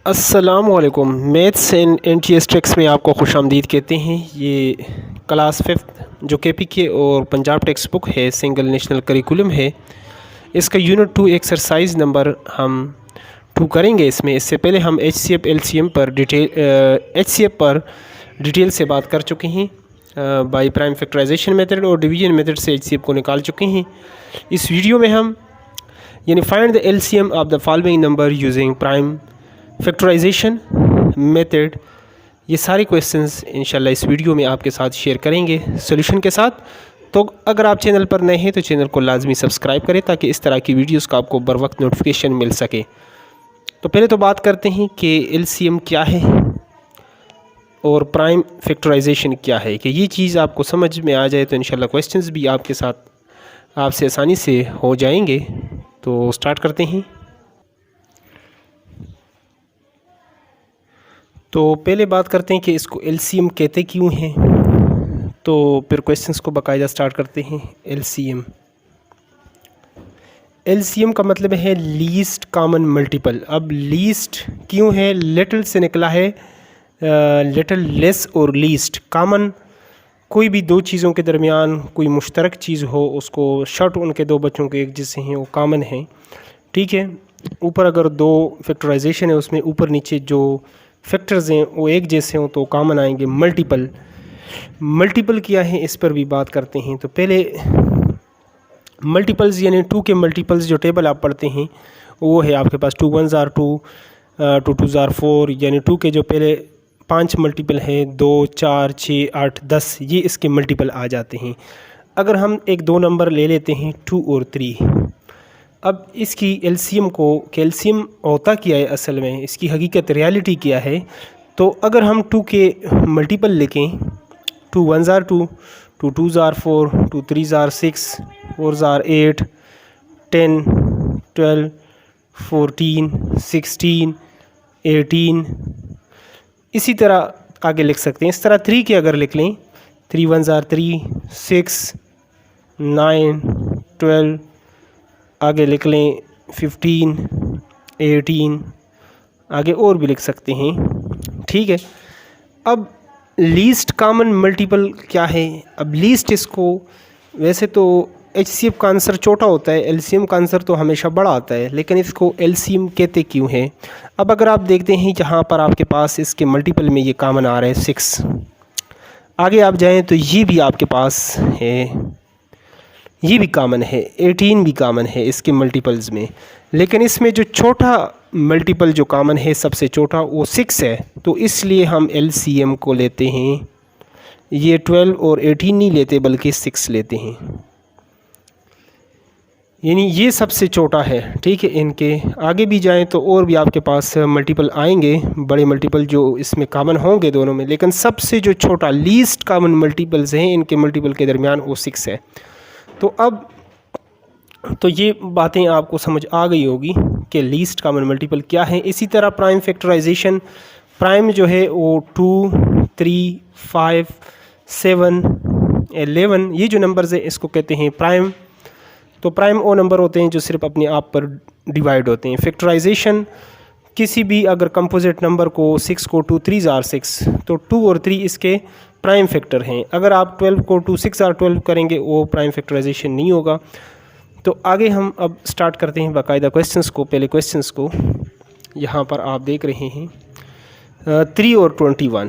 अस्सलामुअलैकुम। Maths and NTS tricks में आपको खुशामदीद कहते हैं। ये क्लास 5th जो केपीके और पंजाब टेक्स्ट बुक है, सिंगल नेशनल करिकुलम है। इसका यूनिट 2 एक्सरसाइज नंबर हम 2 करेंगे। इससे पहले हम एचसीएफ एलसीएम पर डिटेल से बात कर चुके हैं। बाय प्राइम फैक्टराइजेशन मेथड और डिवीजन मेथड से एचसीएफ को निकाल चुके हैं। इस वीडियो में हम यानी find the LCM of the following number using prime factorisation method, ये सारे क्वेश्चंस इंशाल्लाह इस वीडियो में आपके साथ शेयर करेंगे सॉल्यूशन के साथ। तो अगर आप चैनल पर नए हैं तो चैनल को लाजमी सब्सक्राइब करें ताकि इस तरह की वीडियोस का आपको बर वक्त नोटिफिकेशन मिल सके। तो पहले तो बात करते हैं कि एलसीएम क्या है और प्राइम फैक्टराइजेशन क्या है, कि ये चीज़ आपको समझ में आ जाए तो इंशाल्लाह क्वेश्चंस भी आपके साथ आपसे आसानी से हो जाएंगे। तो स्टार्ट करते हैं। तो पहले बात करते हैं कि इसको एलसीएम कहते क्यों हैं, तो फिर क्वेश्चंस को बाकायदा स्टार्ट करते हैं। एलसीएम का मतलब है लीस्ट कॉमन मल्टीपल। अब लीस्ट क्यों है, लिटिल से निकला है, लिटिल, लेस और लीस्ट। कॉमन कोई भी दो चीज़ों के दरमियान कोई मुश्तरक चीज़ हो, उसको शर्ट उनके दो बच्चों के एक जैसे हैं वो कॉमन है, ठीक है। ऊपर अगर दो फैक्टराइजेशन है उसमें ऊपर नीचे जो फैक्टर्स हैं वो एक जैसे हों तो कॉमन आएंगे। मल्टीपल क्या है इस पर भी बात करते हैं। तो पहले मल्टीपल्स यानी 2 के मल्टीपल्स जो टेबल आप पढ़ते हैं वो है आपके पास 2 1s are 2, 2 2s are 4, यानी 2 के जो पहले 5 मल्टीपल हैं 2 4 6 8 10, ये इसके मल्टीपल आ जाते हैं। अगर हम एक दो नंबर ले लेते हैं 2 और 3, अब इसकी एलसीएम को कैल्शियम होता क्या है, असल में इसकी हकीकत रियलिटी क्या है। तो अगर हम 2 के मल्टीपल लिखें, 2 1s are 2, 2 2s are 4, 2 3s are 6, 4s are 8, 10 12 14 16 18, इसी तरह आगे लिख सकते हैं। इस तरह 3 के अगर लिख लें, 3 1s are 3, 6 9 12, आगे लिख लें 15 18, आगे और भी लिख सकते हैं, ठीक है। अब लीस्ट कॉमन मल्टीपल क्या है। अब लीस्ट, इसको वैसे तो एचसीएफ का आंसर छोटा होता है, एलसीएम का आंसर तो हमेशा बड़ा आता है, लेकिन इसको एलसीएम कहते क्यों है। अब अगर आप देखते हैं जहाँ पर आपके पास इसके मल्टीपल में ये कॉमन आ रहा है 6, आगे आप जाएँ तो ये भी आपके पास है, ये भी कॉमन है, 18 भी कॉमन है इसके मल्टीपल्स में। लेकिन इसमें जो छोटा मल्टीपल जो कॉमन है सबसे छोटा वो 6 है, तो इसलिए हम एलसीएम को लेते हैं, ये 12 और 18 नहीं लेते बल्कि 6 लेते हैं, यानी ये सबसे छोटा है, ठीक है। इनके आगे भी जाएं तो और भी आपके पास मल्टीपल आएंगे, बड़े मल्टीपल जो इसमें कॉमन होंगे दोनों में, लेकिन सबसे जो छोटा लीस्ट कॉमन मल्टीपल्स हैं इनके मल्टीपल के दरमियान वो 6 है। तो अब तो ये बातें आपको समझ आ गई होगी कि लीस्ट कॉमन मल्टीपल क्या है। इसी तरह प्राइम फैक्टराइजेशन, प्राइम जो है वो 2 3 5 7 11, ये जो नंबर्स हैं इसको कहते हैं प्राइम। तो प्राइम वो नंबर होते हैं जो सिर्फ अपने आप पर डिवाइड होते हैं। फैक्टराइजेशन, किसी भी अगर कंपोजिट नंबर को 6 को 2 3s are 6, तो 2 और 3 इसके प्राइम फैक्टर हैं। अगर आप 12 को 2 6 are 12 करेंगे वो प्राइम फैक्टराइजेशन नहीं होगा। तो आगे हम अब स्टार्ट करते हैं बाकायदा क्वेश्चंस को। पहले क्वेश्चंस को यहाँ पर आप देख रहे हैं 3 और 21,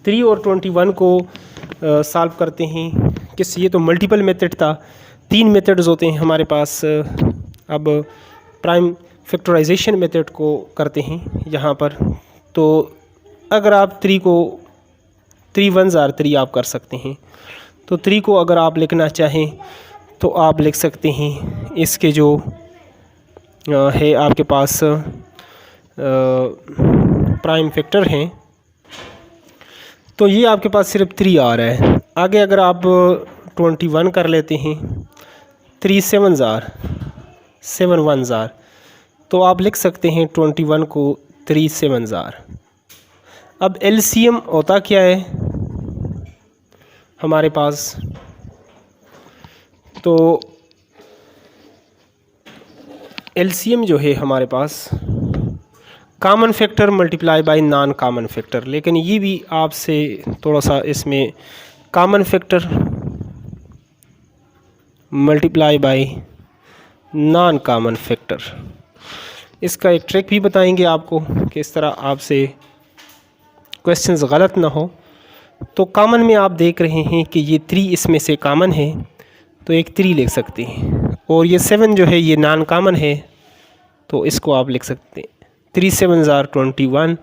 3 और 21 को सॉल्व करते हैं। किस, ये तो मल्टीपल मेथड था, 3 मेथड्स होते हैं हमारे पास। अब प्राइम फैक्टराइजेशन मेथड को करते हैं यहाँ पर। तो अगर आप 3 को 3 1s are 3 आप कर सकते हैं, तो 3 को अगर आप लिखना चाहें तो आप लिख सकते हैं। इसके जो है आपके पास प्राइम फैक्टर हैं, तो ये आपके पास सिर्फ 3 आ रहा है। आगे अगर आप 21 कर लेते हैं, 3 7s are 7 1s are, तो आप लिख सकते हैं 21 को 3 7s are। अब एलसीएम होता क्या है हमारे पास, तो एलसीएम जो है हमारे पास common factor multiply by non common factor, लेकिन ये भी आपसे थोड़ा सा इसमें common factor multiply by non common factor, इसका एक ट्रिक भी बताएंगे आपको कि इस तरह आपसे क्वेश्चंस गलत ना हो। तो कॉमन में आप देख रहे हैं कि ये 3 इसमें से कॉमन है, तो एक 3 लिख सकते हैं, और ये 7 जो है ये नॉन कॉमन है, तो इसको आप लिख सकते हैं 3 7 आर 21।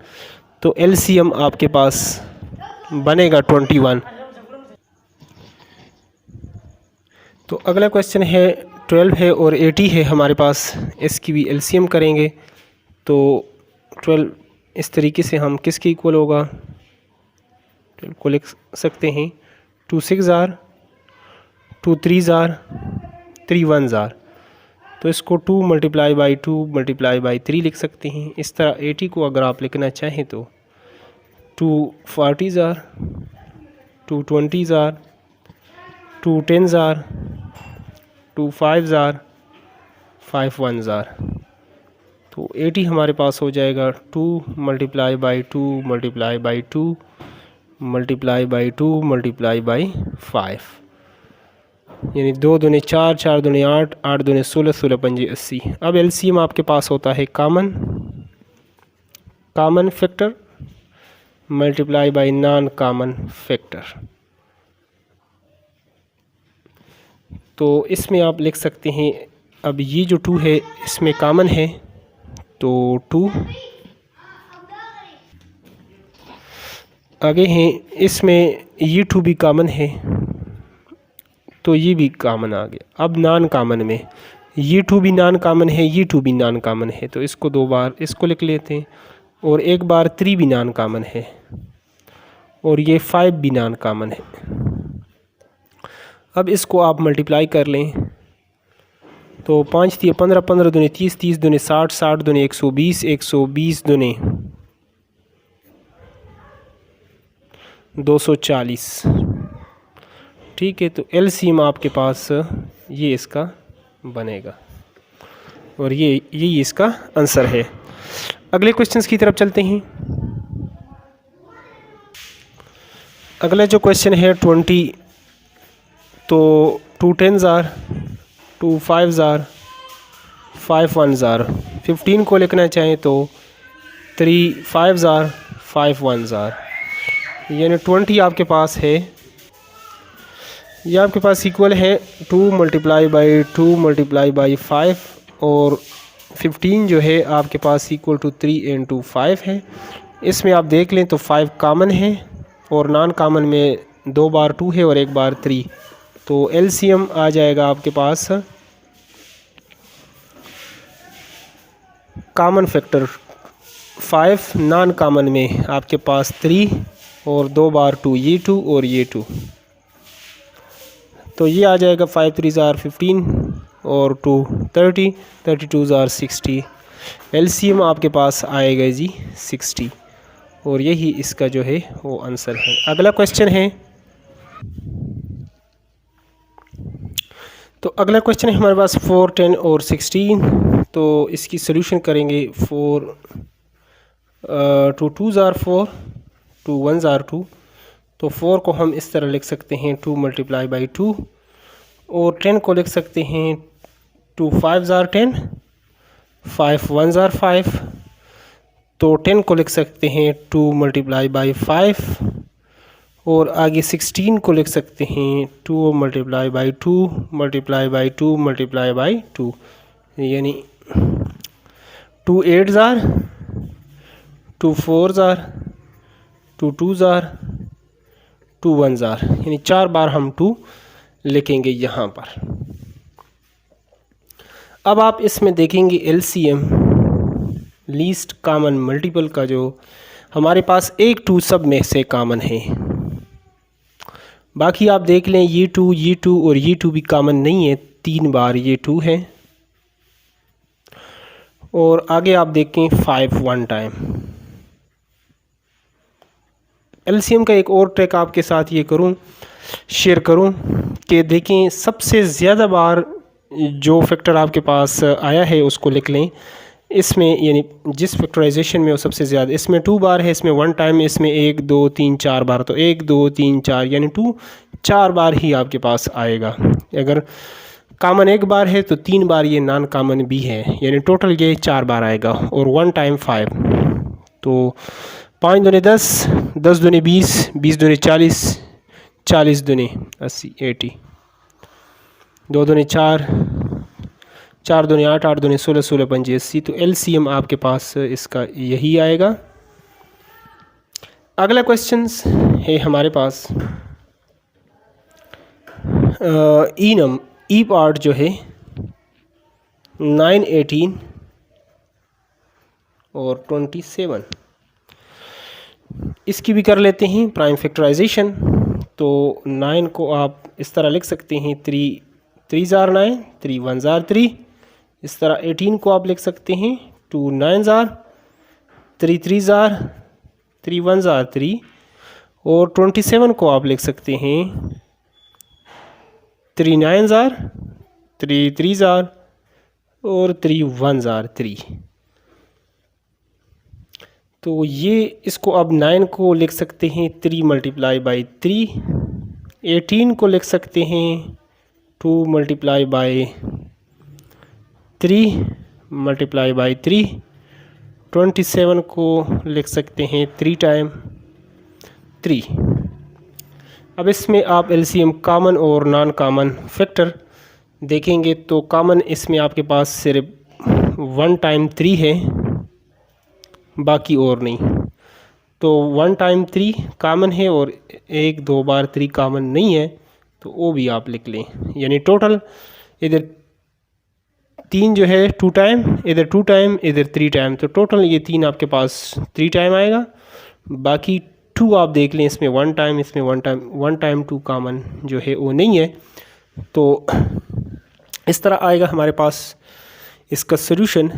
तो एलसीएम आपके पास बनेगा 21। तो अगला क्वेश्चन है 12 है और 80 है हमारे पास, इसकी भी एलसीएम करेंगे। तो 12 इस तरीके से हम किसके इक्वल होगा, 12 को लिख सकते हैं 2 6 आर 2 3 आर 3 1 आर, तो इसको 2 मल्टीप्लाई बाई 2 मल्टीप्लाई बाई 3 लिख सकते हैं। इस तरह 80 को अगर आप लिखना चाहें तो 2 40 are 2 20 are 2 10 are 2 5 are 5 1 are. तो 80 हमारे पास हो जाएगा 2 multiply by 2 multiply by 2 multiply by 2 multiply by 5, यानी 2 दूने 4 4 दूने 8 8 दूने 16 16 पंजे 80। अब एलसीएम आपके पास होता है common factor multiply by non common factor. तो इसमें आप लिख सकते हैं, अब ये जो 2 है इसमें कॉमन है, तो 2 आगे हैं, इसमें ये 2 भी कॉमन है, तो ये भी कॉमन आ गया। अब नॉन कॉमन में ये 2 भी नॉन कॉमन है, ये 2 भी नॉन कॉमन है, तो इसको 2 बार इसको लिख लेते हैं, और एक बार 3 भी नॉन कॉमन है, और ये 5 भी नॉन कॉमन है। अब इसको आप मल्टीप्लाई कर लें, तो 5 3 15 15 दूने 30 30 दूने 60 60 दूने 120 120 दूने 240। ठीक है, तो एलसीएम आपके पास ये इसका बनेगा, और यही इसका आंसर है। अगले क्वेश्चंस की तरफ चलते हैं। अगला जो क्वेश्चन है 20, तो 2 10 आर 2 5 आर 5 1 आर। 15 को लिखना चाहें तो 3 5 आर 5 1 आर, यानी 20 आपके पास है, यह आपके पास इक्वल है 2 मल्टीप्लाई बाई 2 मल्टीप्लाई बाई 5, और 15 जो है आपके पास इक्वल टू 3 into 5 है। इसमें आप देख लें तो 5 कॉमन है, और नॉन कॉमन में 2 बार 2 है और 1 बार 3, तो एलसीएम आ जाएगा आपके पास कॉमन फैक्टर 5, नॉन कॉमन में आपके पास 3 और 2 बार 2, ये 2 और ये 2, तो ये आ जाएगा 5 3 आर 15 और 2 30 32 आर 60। एलसीएम आपके पास आएगा जी 60, और यही इसका जो है वो आंसर है। अगला क्वेश्चन है, तो अगला क्वेश्चन है हमारे पास 4 10 और 16। तो इसकी सॉल्यूशन करेंगे। 4 2 2 आर 4 2 1 आर 2, तो 4 को हम इस तरह लिख सकते हैं 2 मल्टीप्लाई बाई 2, और 10 को लिख सकते हैं 2 5 आर 10 5 1 आर 5, तो 10 को लिख सकते हैं 2 मल्टीप्लाई बाई 5, और आगे 16 को लिख सकते हैं 2 multiply by 2 multiply by 2 multiply by 2, यानी 2 8 आर 2 4 आर 2 2 आर 2 1 आर, यानी 4 बार हम 2 लिखेंगे यहाँ पर। अब आप इसमें देखेंगे एलसीएम लीस्ट कॉमन मल्टीपल का, जो हमारे पास एक 2 सब में से कॉमन है, बाकी आप देख लें ये 2 और ये 2 भी कॉमन नहीं है, 3 बार ये 2 है, और आगे आप देखें 5 1 टाइम। एलसीएम का एक और ट्रिक आपके साथ ये शेयर करूं कि देखें सबसे ज़्यादा बार जो फैक्टर आपके पास आया है उसको लिख लें। इसमें यानी जिस फैक्टराइजेशन में वो सबसे ज़्यादा, इसमें 2 बार है, इसमें 1 टाइम, इसमें 1 2 3 4 बार, तो 1 2 3 4 यानी 2 4 बार ही आपके पास आएगा। अगर कॉमन 1 बार है तो 3 बार ये नॉन कॉमन भी है, यानी टोटल ये 4 बार आएगा, और 1 टाइम 5। तो 5 दूनी 10, 10 दूनी 20, 20 दूनी 40, 40 दूनी 80 80, 2 दूनी 4, 4 दूनी 8, 8 दूनी 16, 16 पंजे 80। तो LCM आपके पास इसका यही आएगा। अगला क्वेश्चंस है हमारे पास ई पार्ट जो है 9, 18 और 27, इसकी भी कर लेते हैं प्राइम फैक्टराइजेशन। तो 9 को आप इस तरह लिख सकते हैं 3 3 ज़ार 9, 3 1 ज़ार 3। इस तरह 18 को आप लिख सकते हैं 2 9 ज़ार, 3 3 ज़ार, 3 1 ज़ार 3। और 27 को आप लिख सकते हैं 3 9 ज़ार, 3 3 ज़ार और 3 1 ज़ार 3। तो ये इसको अब 9 को लिख सकते हैं 3 मल्टीप्लाई बाई 3, 18 को लिख सकते हैं 2 मल्टीप्लाई बाई 3 मल्टीप्लाई बाई 3, 27 को लिख सकते हैं 3 टाइम 3। अब इसमें आप LCM कॉमन और नॉन कॉमन फैक्टर देखेंगे तो कॉमन इसमें आपके पास सिर्फ 1 टाइम 3 है, बाकी और नहीं। तो 1 टाइम 3 कॉमन है और 1 2 बार 3 कॉमन नहीं है, तो वो भी आप लिख लें। यानी टोटल इधर 3 जो है 2 टाइम, इधर 2 टाइम, इधर 3 टाइम, तो टोटल ये 3 आपके पास 3 टाइम आएगा। बाकी 2 आप देख लें, इसमें 1 टाइम, इसमें 1 टाइम 2 कॉमन जो है वो नहीं है। तो इस तरह आएगा हमारे पास इसका सोल्यूशन।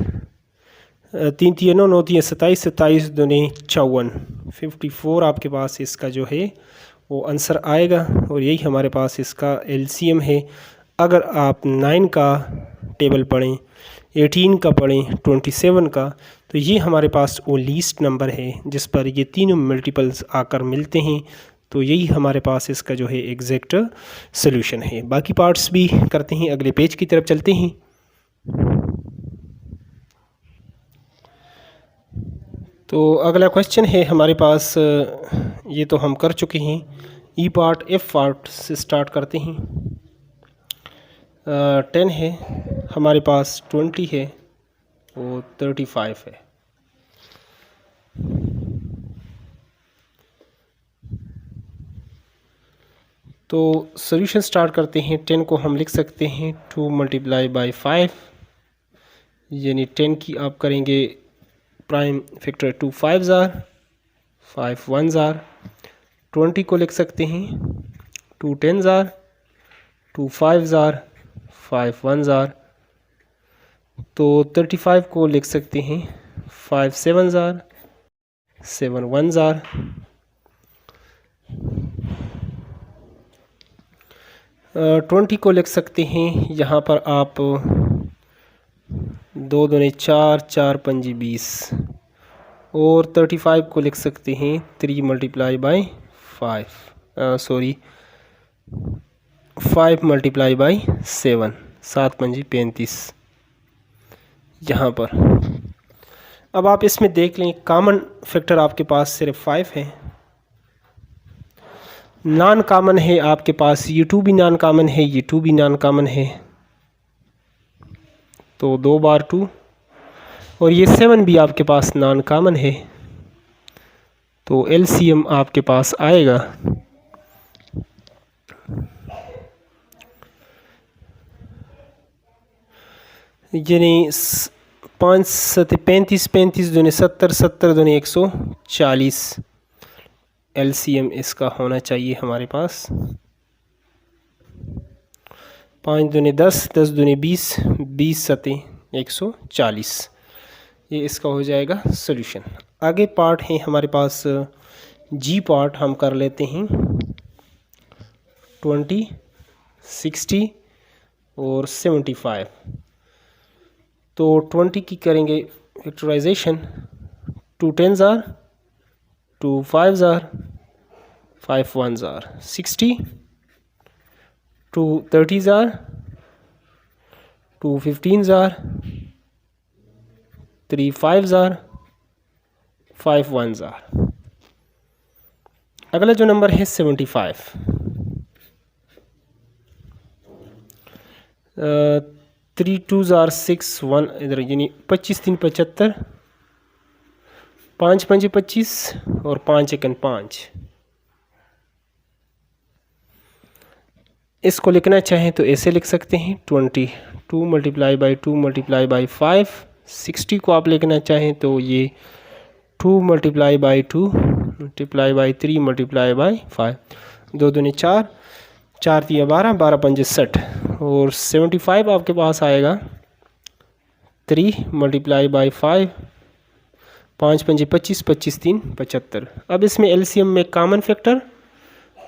3 3 9 9 3 27, 27 दूनी 54, 54 आपके पास इसका जो है वो आंसर आएगा। और यही हमारे पास इसका LCM है। अगर आप 9 का टेबल पढ़ें, 18 का पढ़ें, 27 का, तो ये हमारे पास वो लीस्ट नंबर है जिस पर ये तीनों मल्टीपल्स आकर मिलते हैं। तो यही हमारे पास इसका जो है एग्जैक्ट सोल्यूशन है। बाकी पार्ट्स भी करते हैं, अगले पेज की तरफ चलते हैं। तो अगला क्वेश्चन है हमारे पास, ये तो हम कर चुके हैं। ई पार्ट F पार्ट से स्टार्ट करते हैं। 10 है हमारे पास, 20 है और 35 है। तो सॉल्यूशन स्टार्ट करते हैं। 10 को हम लिख सकते हैं 2 मल्टीप्लाई बाई 5, यानी 10 की आप करेंगे प्राइम फैक्टर 2 5 ज़ार, 5 1 ज़ार। 20 को लिख सकते हैं 2 10 ज़ार, 2 5 ज़ार, 5 1 ज़ार। तो 35 को लिख सकते हैं 5 7 ज़ार, 7 1 ज़ार। 20 को लिख सकते हैं यहाँ पर आप 2 दूनी 4, 4 पंजी 20। और 35 को लिख सकते हैं 3 मल्टीप्लाई बाई 5 मल्टीप्लाई बाई 7, 7 पंजी 35 यहाँ पर। अब आप इसमें देख लें, कॉमन फैक्टर आपके पास सिर्फ 5 है, नॉन कॉमन है आपके पास ये 2 भी नॉन कॉमन है, ये 2 भी नॉन कॉमन है, तो 2 बार 2। और ये 7 भी आपके पास नॉन कॉमन है, तो LCM आपके पास आएगा यानी 5 7 35, 35 दूनी 70, 70 दूनी 140। LCM इसका होना चाहिए हमारे पास। 5 दूनी 10, 10 दूनी 20, 20 7 140। ये इसका हो जाएगा सॉल्यूशन। आगे पार्ट है हमारे पास G पार्ट, हम कर लेते हैं 20 60 और 75। तो 20 की करेंगे factorisation. 2 10s are, 2 5s are, 5 1s are 60, 2 30s are, 2 15s are, 3 5s are, 5 1s are। अगला जो नंबर है 75। 3 2s are 6 1 इधर यानी 25 3 75, 5 5 25 और 5 1 5। इसको लिखना चाहें तो ऐसे लिख सकते हैं 22 मल्टीप्लाई बाई 2 मल्टीप्लाई बाई 5। 60 को आप लिखना चाहें तो ये 2 multiply by 2 multiply by 3 multiply by 5। 2 दूनी 4, 4 3 12, 12 5 60 और 75 आपके पास आएगा 3 मल्टीप्लाई बाई 5, 5 5 25, 25 3 75। अब इसमें एलसीएम में common factor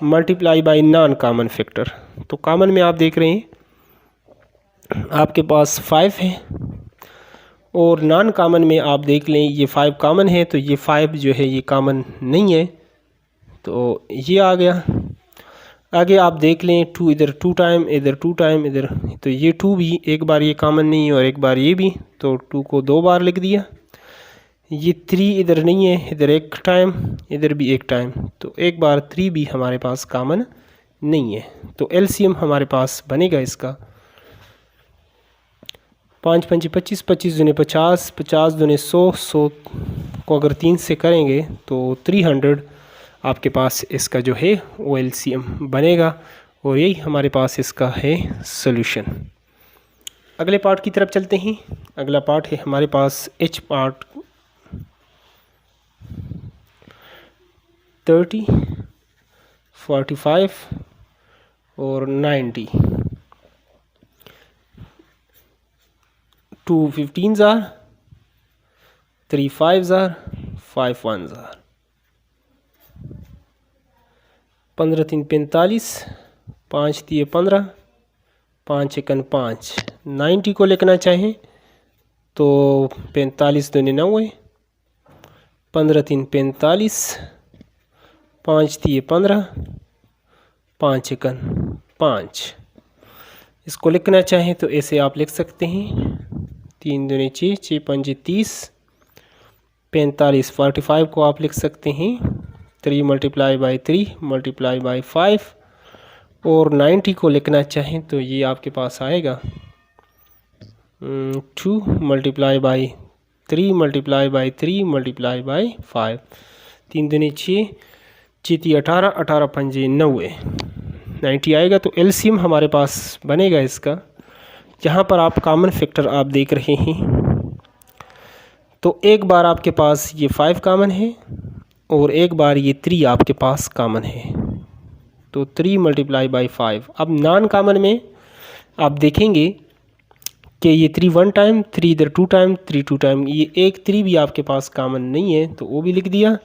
multiply by non common factor. तो कॉमन में आप देख रहे हैं आपके पास 5 है और नॉन कॉमन में आप देख लें ये 5 कॉमन है, तो ये 5 जो है ये कॉमन नहीं है, तो ये आ गया। आगे आप देख लें 2 इधर 2 टाइम, इधर 2 टाइम, इधर, तो ये 2 भी एक बार ये कॉमन नहीं है और एक बार ये भी, तो 2 को 2 बार लिख दिया। ये 3 इधर नहीं है, इधर एक टाइम, इधर भी एक टाइम, तो एक बार 3 भी हमारे पास कॉमन नहीं है। तो एलसीएम हमारे पास बनेगा इसका 5 5 25, 25 दूने 50, 50 दूने 100, 100 को अगर 3 से करेंगे तो 300 आपके पास इसका जो है वो एलसीएम बनेगा और यही हमारे पास इसका है सॉल्यूशन। अगले पार्ट की तरफ चलते हैं। अगला पार्ट है हमारे पास एच पार्ट 30, 45 और 90। 2 15s are, 3 5s are, 5 1s are। 15 3 45, 5 3 15, 5 1 5। 90 को लिखना चाहें तो 45 दूनी 90, 15 3 45, 5 3 15, 5 1 5। इसको लिखना चाहें तो ऐसे आप लिख सकते हैं 3 दूनी 6, 6 5 30, 45 45 को आप लिख सकते हैं 3 मल्टीप्लाई बाई 3 मल्टीप्लाई बाई 5 और 90 को लिखना चाहें तो ये आपके पास आएगा 2 multiply by 3 multiply by 3 multiply by 5। 3 दूनी 6, 6 3 18, 18 5 90, 90 आएगा। तो एलसीएम हमारे पास बनेगा इसका। यहाँ पर आप कॉमन फैक्टर आप देख रहे हैं तो एक बार आपके पास ये 5 कॉमन है और एक बार ये 3 आपके पास कॉमन है, तो 3 मल्टीप्लाई बाई 5। अब नॉन कॉमन में आप देखेंगे कि ये 3 1 टाइम, 3 इधर 2 टाइम, 3 2 टाइम, ये एक 3 भी आपके पास कॉमन नहीं है तो वो भी लिख दिया।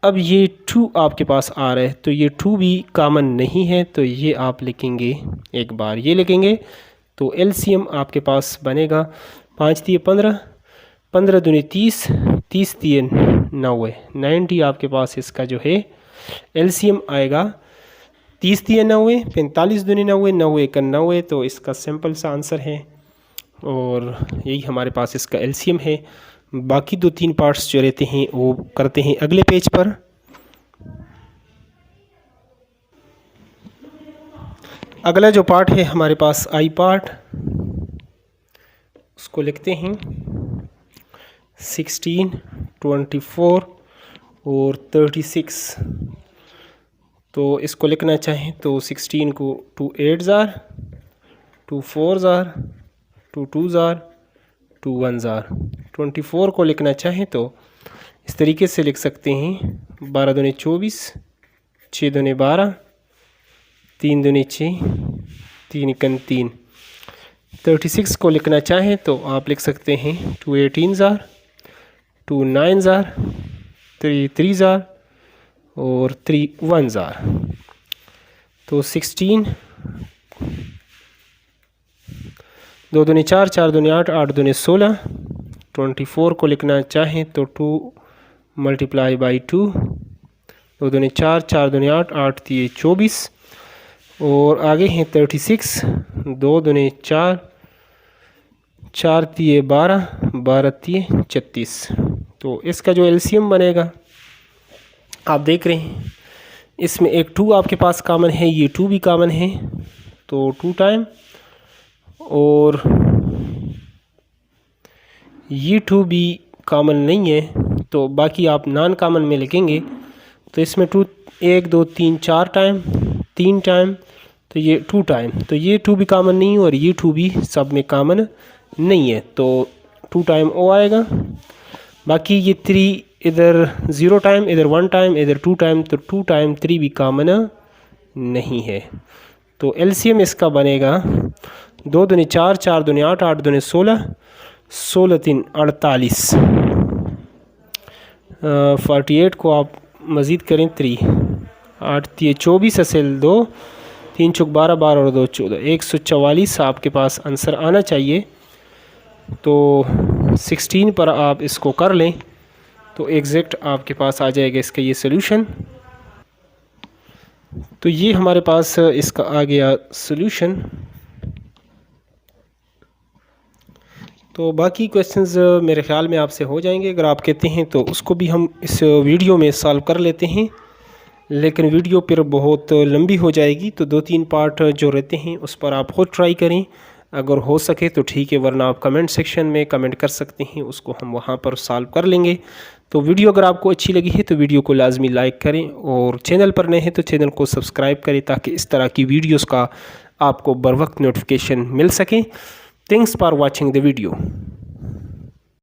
अब ये 2 आपके पास आ रहा है तो ये 2 भी कॉमन नहीं है, तो ये आप लिखेंगे, एक बार ये लिखेंगे तो एलसीएम आपके पास बनेगा 5 3 15, 15 दूनी 30, 30 3 90, 90 आपके पास इसका जो है एलसीएम आएगा। 30 3 90, 45 दूनी 90, 90 1 90, तो इसका सिंपल सा आंसर है और यही हमारे पास इसका एलसीएम है। बाकी 2-3 पार्ट्स जो रहते हैं वो करते हैं अगले पेज पर। अगला जो पार्ट है हमारे पास आई पार्ट, उसको लिखते हैं 16, 24 और 36। तो इसको लिखना चाहें तो 16 को 2 8s are, 2 4s are, 2 2s are, 2 1s are। 24 को लिखना चाहें तो इस तरीके से लिख सकते हैं 12 दूनी 24, 6 दूनी 12, 3 दूनी 6, 3 1 3। 36 को लिखना चाहें तो आप लिख सकते हैं 2 18s are, 2 9s are, 3 3s are और 3 1s are। तो 16 2 दूनी 4, 4 दूनी 8, 8 दूनी 16। 24 को लिखना चाहें तो 2 मल्टीप्लाई बाई 2। 2 दूनी 4, 4 दूनी 8, 8 दिए 24। और आगे हैं 36। 2 दूनी 4, 4 दिए 12, 12 दिए 36। तो इसका जो एलसीएम बनेगा आप देख रहे हैं, इसमें एक 2 आपके पास कॉमन है, ये 2 भी कॉमन है, तो 2 टाइम, और ये 2 भी कॉमन नहीं है, तो बाकी आप नॉन कॉमन में लिखेंगे। तो इसमें 2 1 2 3 4 टाइम, 3 टाइम, तो ये 2 टाइम, तो ये 2 भी कॉमन नहीं है और ये 2 भी सब में कॉमन नहीं है, तो 2 टाइम ओ आएगा। बाकी ये 3 इधर 0 टाइम, इधर 1 टाइम, इधर 2 टाइम, तो 2 टाइम 3 भी कॉमन नहीं है। तो एलसीएम इसका बनेगा 2 दूनी 4, 4 दूनी 8, 8 दूनी 16, 16 3 48। 48 को आप मज़ीद करें 3, 8 दिए 24 असेल 2, 3 चौक 12, 12 और 2 14, 144 आपके पास आंसर आना चाहिए। तो 16 पर आप इसको कर लें तो एग्जैक्ट आपके पास आ जाएगा इसका ये सोल्यूशन। तो ये हमारे पास इसका आ गया सोल्यूशन। तो बाकी क्वेश्चंस मेरे ख़्याल में आपसे हो जाएंगे, अगर आप कहते हैं तो उसको भी हम इस वीडियो में सॉल्व कर लेते हैं, लेकिन वीडियो फिर बहुत लंबी हो जाएगी, तो 2-3 पार्ट जो रहते हैं उस पर आप खुद ट्राई करें, अगर हो सके तो ठीक है, वरना आप कमेंट सेक्शन में कमेंट कर सकते हैं, उसको हम वहाँ पर सॉल्व कर लेंगे। तो वीडियो अगर आपको अच्छी लगी है तो वीडियो को लाजमी लाइक करें, और चैनल पर नए हैं तो चैनल को सब्सक्राइब करें, ताकि इस तरह की वीडियोस का आपको बर वक्त नोटिफिकेशन मिल सके। Thanks for watching the video.